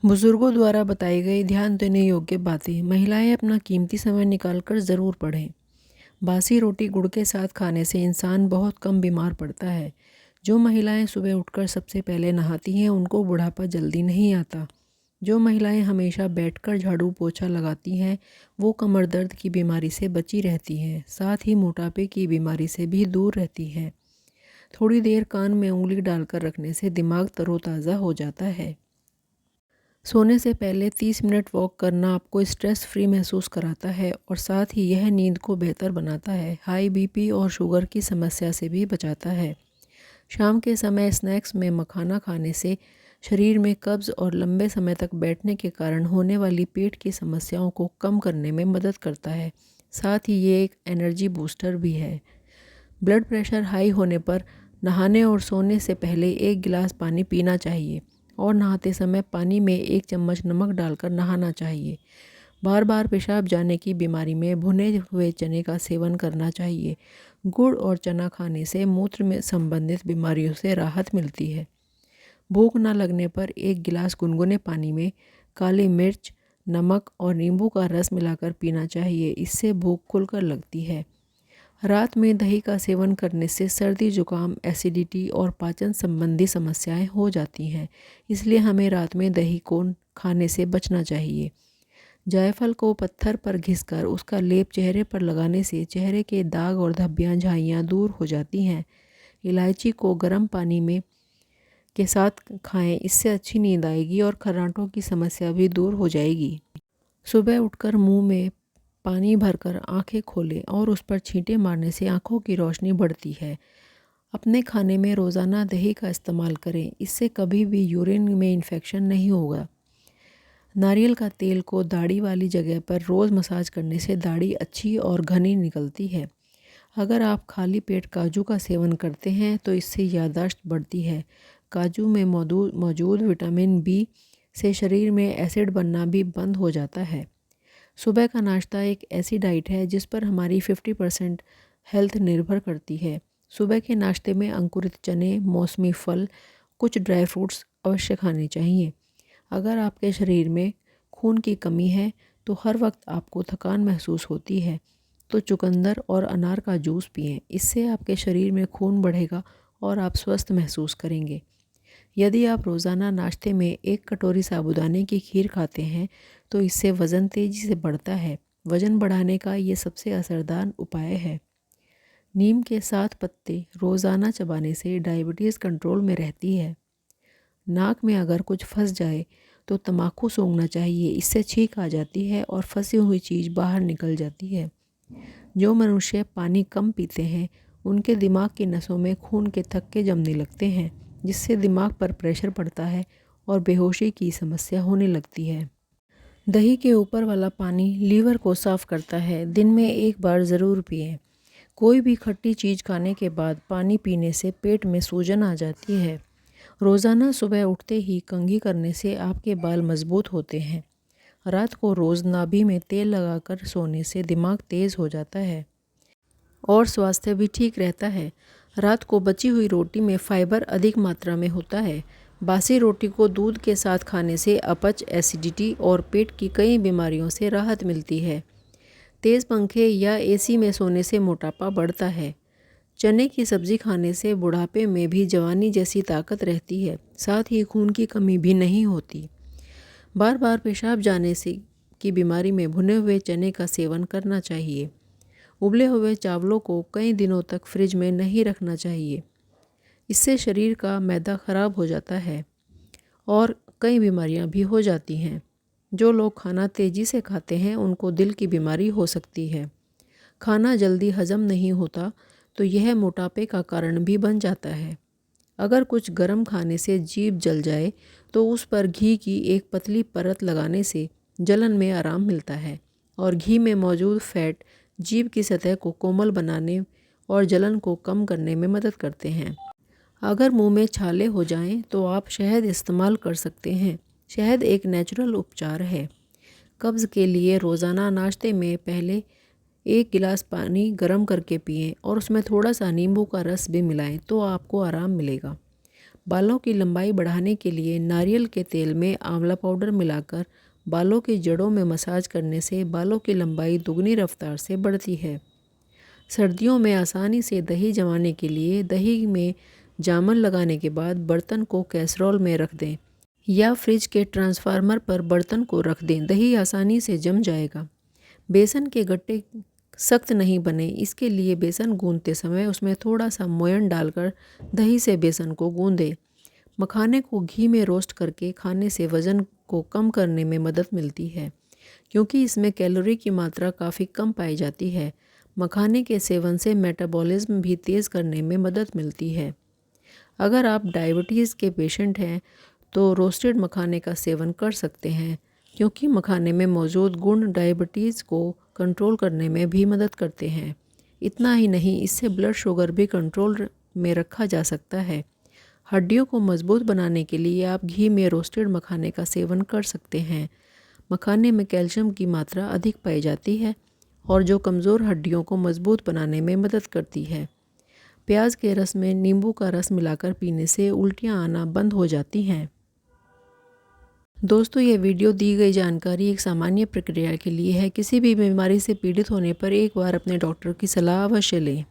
बुजुर्गों द्वारा बताई गई ध्यान देने योग्य बातें महिलाएं अपना कीमती समय निकालकर ज़रूर पढ़ें। बासी रोटी गुड़ के साथ खाने से इंसान बहुत कम बीमार पड़ता है। जो महिलाएं सुबह उठकर सबसे पहले नहाती हैं उनको बुढ़ापा जल्दी नहीं आता। जो महिलाएं हमेशा बैठकर झाड़ू पोछा लगाती हैं वो कमर दर्द की बीमारी से बची रहती हैं, साथ ही मोटापे की बीमारी से भी दूर रहती हैं। थोड़ी देर कान में उंगली डालकर रखने से दिमाग तरोताज़ा हो जाता है। सोने से पहले 30 मिनट वॉक करना आपको स्ट्रेस फ्री महसूस कराता है और साथ ही यह नींद को बेहतर बनाता है। हाई बीपी और शुगर की समस्या से भी बचाता है। शाम के समय स्नैक्स में मखाना खाने से शरीर में कब्ज़ और लंबे समय तक बैठने के कारण होने वाली पेट की समस्याओं को कम करने में मदद करता है। साथ ही ये एक एनर्जी बूस्टर भी है। ब्लड प्रेशर हाई होने पर नहाने और सोने से पहले 1 गिलास पानी पीना चाहिए और नहाते समय पानी में 1 चम्मच नमक डालकर नहाना चाहिए। बार बार पेशाब जाने की बीमारी में भुने हुए चने का सेवन करना चाहिए। गुड़ और चना खाने से मूत्र में संबंधित बीमारियों से राहत मिलती है। भूख न लगने पर 1 गिलास गुनगुने पानी में काली मिर्च, नमक और नींबू का रस मिलाकर पीना चाहिए। इससे भूख खुलकर लगती है। रात में दही का सेवन करने से सर्दी जुकाम, एसिडिटी और पाचन संबंधी समस्याएं हो जाती हैं, इसलिए हमें रात में दही को खाने से बचना चाहिए। जायफल को पत्थर पर घिसकर उसका लेप चेहरे पर लगाने से चेहरे के दाग और धब्बियां, झाइयाँ दूर हो जाती हैं। इलायची को गर्म पानी में के साथ खाएं, इससे अच्छी नींद आएगी और खर्राटों की समस्या भी दूर हो जाएगी। सुबह उठकर मुंह में पानी भरकर आंखें खोलें और उस पर छींटे मारने से आंखों की रोशनी बढ़ती है। अपने खाने में रोज़ाना दही का इस्तेमाल करें, इससे कभी भी यूरिन में इन्फेक्शन नहीं होगा। नारियल का तेल को दाढ़ी वाली जगह पर रोज़ मसाज करने से दाढ़ी अच्छी और घनी निकलती है। अगर आप खाली पेट काजू का सेवन करते हैं तो इससे याददाश्त बढ़ती है। काजू में मौजूद विटामिन बी से शरीर में एसिड बनना भी बंद हो जाता है। सुबह का नाश्ता एक ऐसी डाइट है जिस पर हमारी 50% हेल्थ निर्भर करती है। सुबह के नाश्ते में अंकुरित चने, मौसमी फल, कुछ ड्राई फ्रूट्स अवश्य खाने चाहिए। अगर आपके शरीर में खून की कमी है तो हर वक्त आपको थकान महसूस होती है तो चुकंदर और अनार का जूस पिएं। इससे आपके शरीर में खून बढ़ेगा और आप स्वस्थ महसूस करेंगे। यदि आप रोज़ाना नाश्ते में 1 कटोरी साबूदाने की खीर खाते हैं तो इससे वज़न तेज़ी से बढ़ता है। वज़न बढ़ाने का ये सबसे असरदार उपाय है। नीम के 7 पत्ते रोज़ाना चबाने से डायबिटीज़ कंट्रोल में रहती है। नाक में अगर कुछ फंस जाए तो तम्बाकू सूंघना चाहिए, इससे छींक आ जाती है और फंसी हुई चीज़ बाहर निकल जाती है। जो मनुष्य पानी कम पीते हैं उनके दिमाग की नसों में खून के थक्के जमने लगते हैं, जिससे दिमाग पर प्रेशर पड़ता है और बेहोशी की समस्या होने लगती है। दही के ऊपर वाला पानी लीवर को साफ करता है। दिन में 1 बार ज़रूर पिएं। कोई भी खट्टी चीज़ खाने के बाद पानी पीने से पेट में सूजन आ जाती है। रोज़ाना सुबह उठते ही कंघी करने से आपके बाल मजबूत होते हैं। रात को रोज़ नाभि में तेल लगाकर सोने से दिमाग तेज़ हो जाता है और स्वास्थ्य भी ठीक रहता है। रात को बची हुई रोटी में फाइबर अधिक मात्रा में होता है। बासी रोटी को दूध के साथ खाने से अपच, एसिडिटी और पेट की कई बीमारियों से राहत मिलती है। तेज़ पंखे या एसी में सोने से मोटापा बढ़ता है। चने की सब्ज़ी खाने से बुढ़ापे में भी जवानी जैसी ताकत रहती है, साथ ही खून की कमी भी नहीं होती। बार बार पेशाब जाने से की बीमारी में भुने हुए चने का सेवन करना चाहिए। उबले हुए चावलों को कई दिनों तक फ्रिज में नहीं रखना चाहिए, इससे शरीर का मैदा खराब हो जाता है और कई बीमारियां भी हो जाती हैं। जो लोग खाना तेज़ी से खाते हैं उनको दिल की बीमारी हो सकती है। खाना जल्दी हजम नहीं होता तो यह मोटापे का कारण भी बन जाता है। अगर कुछ गर्म खाने से जीभ जल जाए तो उस पर घी की एक पतली परत लगाने से जलन में आराम मिलता है और घी में मौजूद फैट जीभ की सतह को कोमल बनाने और जलन को कम करने में मदद करते हैं। अगर मुंह में छाले हो जाएं तो आप शहद इस्तेमाल कर सकते हैं। शहद एक नेचुरल उपचार है। कब्ज़ के लिए रोज़ाना नाश्ते में पहले 1 गिलास पानी गर्म करके पिएं और उसमें थोड़ा सा नींबू का रस भी मिलाएं तो आपको आराम मिलेगा। बालों की लंबाई बढ़ाने के लिए नारियल के तेल में आंवला पाउडर मिलाकर बालों की जड़ों में मसाज करने से बालों की लंबाई दुगनी रफ्तार से बढ़ती है। सर्दियों में आसानी से दही जमाने के लिए दही में जामन लगाने के बाद बर्तन को कैसरोल में रख दें या फ्रिज के ट्रांसफार्मर पर बर्तन को रख दें। दही आसानी से जम जाएगा। बेसन के गट्टे सख्त नहीं बने, इसके लिए बेसन गूंदते समय उसमें थोड़ा सा मोयन डालकर दही से बेसन को गूंदें। मखाने को घी में रोस्ट करके खाने से वज़न को कम करने में मदद मिलती है, क्योंकि इसमें कैलोरी की मात्रा काफ़ी कम पाई जाती है। मखाने के सेवन से मेटाबॉलिज्म भी तेज़ करने में मदद मिलती है। अगर आप डायबिटीज़ के पेशेंट हैं तो रोस्टेड मखाने का सेवन कर सकते हैं, क्योंकि मखाने में मौजूद गुण डायबिटीज़ को कंट्रोल करने में भी मदद करते हैं। इतना ही नहीं, इससे ब्लड शुगर भी कंट्रोल में रखा जा सकता है। हड्डियों को मजबूत बनाने के लिए आप घी में रोस्टेड मखाने का सेवन कर सकते हैं। मखाने में कैल्शियम की मात्रा अधिक पाई जाती है और जो कमज़ोर हड्डियों को मजबूत बनाने में मदद करती है। प्याज के रस में नींबू का रस मिलाकर पीने से उल्टियाँ आना बंद हो जाती हैं। दोस्तों, ये वीडियो दी गई जानकारी एक सामान्य प्रक्रिया के लिए है। किसी भी बीमारी से पीड़ित होने पर एक बार अपने डॉक्टर की सलाह अवश्य लें।